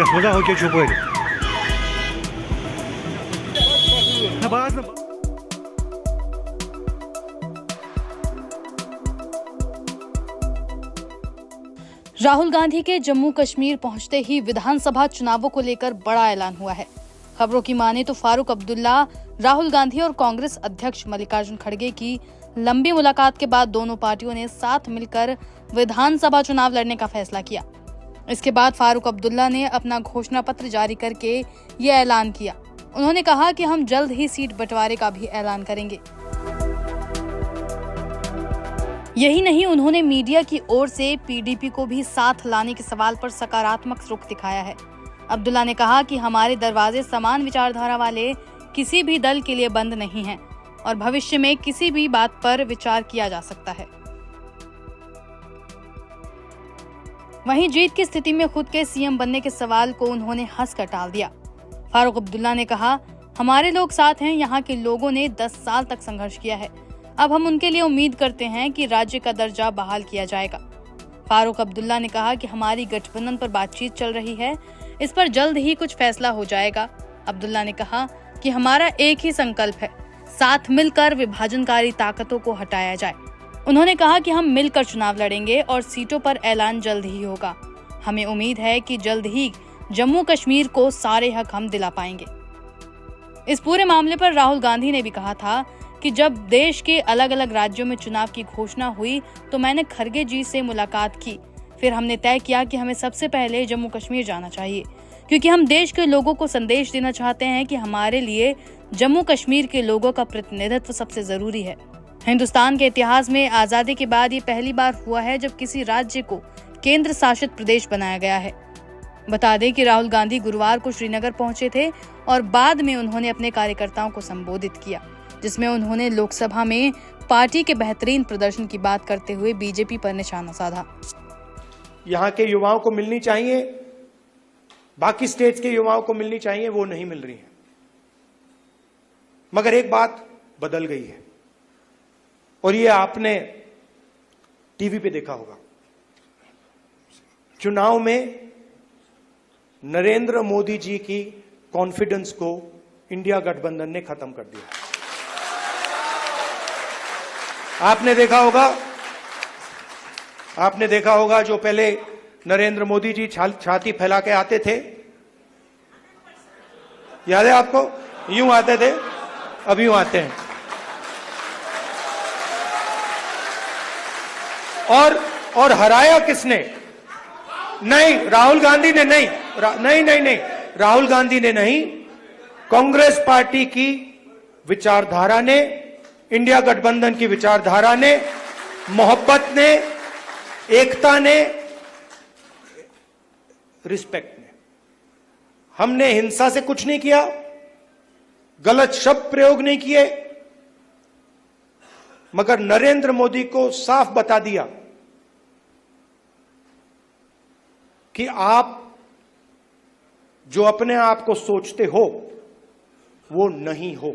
Господа, окей, что будет? На баз, на राहुल गांधी के जम्मू कश्मीर पहुंचते ही विधानसभा चुनावों को लेकर बड़ा ऐलान हुआ है। खबरों की माने तो फारूक अब्दुल्ला, राहुल गांधी और कांग्रेस अध्यक्ष मल्लिकार्जुन खड़गे की लंबी मुलाकात के बाद दोनों पार्टियों ने साथ मिलकर विधानसभा चुनाव लड़ने का फैसला किया। इसके बाद फारूक अब्दुल्ला ने अपना घोषणा पत्र जारी करके ये ऐलान किया। उन्होंने कहा कि हम जल्द ही सीट बंटवारे का भी ऐलान करेंगे। यही नहीं, उन्होंने मीडिया की ओर से पीडीपी को भी साथ लाने के सवाल पर सकारात्मक रुख दिखाया है। अब्दुल्ला ने कहा कि हमारे दरवाजे समान विचारधारा वाले किसी भी दल के लिए बंद नहीं हैं और भविष्य में किसी भी बात पर विचार किया जा सकता है। वहीं जीत की स्थिति में खुद के सीएम बनने के सवाल को उन्होंने हंसकर टाल दिया। फारूक अब्दुल्ला ने कहा, हमारे लोग साथ हैं, यहाँ के लोगों ने 10 साल तक संघर्ष किया है। अब हम उनके लिए उम्मीद करते हैं कि राज्य का दर्जा बहाल किया जाएगा। फारूक अब्दुल्ला ने कहा कि हमारी गठबंधन पर बातचीत चल रही है, इस पर जल्द ही कुछ फैसला हो जाएगा। अब्दुल्ला ने कहा कि हमारा एक ही संकल्प है, साथ मिलकर विभाजनकारी ताकतों को हटाया जाए। उन्होंने कहा कि हम मिलकर चुनाव लड़ेंगे और सीटों पर ऐलान जल्द ही होगा। हमें उम्मीद है कि जल्द ही जम्मू कश्मीर को सारे हक हम दिला पाएंगे। इस पूरे मामले पर राहुल गांधी ने भी कहा था कि जब देश के अलग अलग राज्यों में चुनाव की घोषणा हुई तो मैंने खड़गे जी से मुलाकात की। फिर हमने तय किया कि हमें सबसे पहले जम्मू कश्मीर जाना चाहिए, क्योंकि हम देश के लोगों को संदेश देना चाहते हैं कि हमारे लिए जम्मू कश्मीर के लोगों का प्रतिनिधित्व सबसे जरूरी है। हिंदुस्तान के इतिहास में आजादी के बाद ये पहली बार हुआ है जब किसी राज्य को केंद्र शासित प्रदेश बनाया गया है। बता दें कि राहुल गांधी गुरुवार को श्रीनगर पहुंचे थे और बाद में उन्होंने अपने कार्यकर्ताओं को संबोधित किया, जिसमें उन्होंने लोकसभा में पार्टी के बेहतरीन प्रदर्शन की बात करते हुए बीजेपी पर निशाना साधा। यहाँ के युवाओं को मिलनी चाहिए, बाकी स्टेट्स के युवाओं को मिलनी चाहिए, वो नहीं मिल रही है। मगर एक बात बदल गई है और ये आपने टीवी पे देखा होगा। चुनाव में नरेंद्र मोदी जी की कॉन्फिडेंस को इंडिया गठबंधन ने खत्म कर दिया। आपने देखा होगा जो पहले नरेंद्र मोदी जी छाती फैला के आते थे, याद है आपको? यूं आते थे, अब यूं आते हैं। और हराया किसने? नहीं, राहुल गांधी ने नहीं, नहीं, राहुल गांधी ने नहीं, कांग्रेस पार्टी की विचारधारा ने, इंडिया गठबंधन की विचारधारा ने, मोहब्बत ने, एकता ने, रिस्पेक्ट ने। हमने हिंसा से कुछ नहीं किया, गलत शब्द प्रयोग नहीं किए, मगर नरेंद्र मोदी को साफ बता दिया कि आप जो अपने आप को सोचते हो वो नहीं हो।